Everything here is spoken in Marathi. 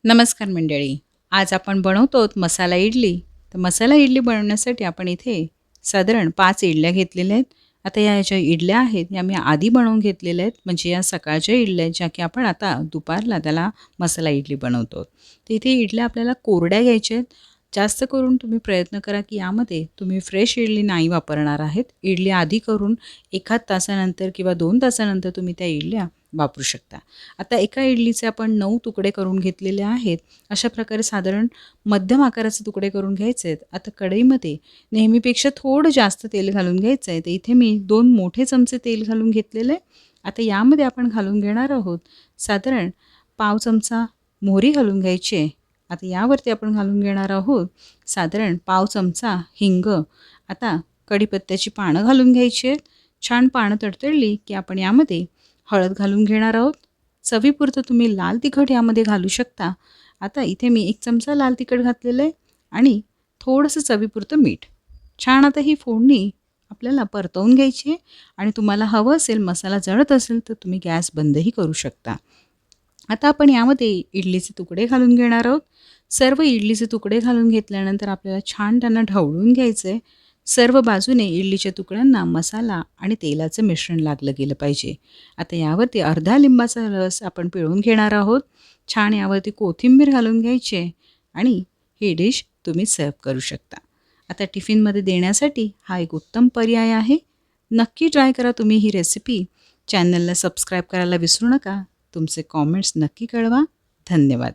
नमस्कार मंडळी. आज आपण बनवतो मसाला इडली. तर मसाला इडली बनवण्यासाठी आपण इथे साधारण 5 इडल्या घेतलेल्या आहेत. आता या ज्या इडल्या आहेत या मी आधी बनवून घेतलेल्या आहेत. म्हणजे या सकाळच्या इडल्या आहेत, ज्या की आपण आता दुपारला त्याला मसाला इडली बनवतो. तर इथे इडल्या आपल्याला कोरड्या घ्यायच्या आहेत. जास्त करून तुम्ही प्रयत्न करा की यामध्ये तुम्ही फ्रेश इडली नाही वापरणार आहेत. इडली आधी करून 1 तासानंतर किंवा 2 तासानंतर तुम्ही त्या इडल्या वापरू शकता. आता एका इडलीचे आपण 9 तुकडे करून घेतलेले आहेत. अशा प्रकारे साधारण मध्यम आकाराचे तुकडे करून घ्यायचे आहेत. आता कढईमध्ये नेहमीपेक्षा थोडं जास्त तेल घालून घ्यायचं आहे. तर इथे मी 2 मोठे चमचे तेल घालून घेतलेलं आहे. आता यामध्ये आपण घालून घेणार आहोत साधारण पाव चमचा मोहरी घालून घ्यायची आहे. आता यावरती आपण घालून घेणार आहोत साधारण पाव चमचा हिंग. आता कढीपत्त्याची पानं घालून घ्यायची आहेत. छान पानं तडतडली की आपण यामध्ये हळद घालून घेणार आहोत. चवीपुरतं तुम्ही लाल तिखट यामध्ये घालू शकता. आता इथे मी 1 चमचा लाल तिखट घातलेलं आहे आणि थोडंसं चवीपुरतं मीठ. छान आता ही फोडणी आपल्याला परतवून घ्यायची आहे आणि तुम्हाला हवं असेल मसाला जळत असेल तर तुम्ही गॅस बंदही करू शकता. आता आपण यामध्ये इडलीचे तुकडे घालून घेणार आहोत. सर्व इडलीचे तुकडे घालून घेतल्यानंतर आपल्याला छान त्यांना ढवळून घ्यायचं आहे. सर्व बाजूने इडलीच्या तुकड्यांना मसाला आणि तेलाचं मिश्रण लागलं गेलं पाहिजे. आता यावरती अर्धा लिंबाचा रस आपण पिळून घेणार आहोत. छान यावरती कोथिंबीर घालून घ्यायची आहे आणि ही डिश तुम्ही सर्व करू शकता. आता टिफिनमध्ये देण्यासाठी हा एक उत्तम पर्याय आहे. नक्की ट्राय करा तुम्ही ही रेसिपी. चॅनलला सबस्क्राईब करायला विसरू नका. तुमचे कॉमेंट्स नक्की कळवा. धन्यवाद.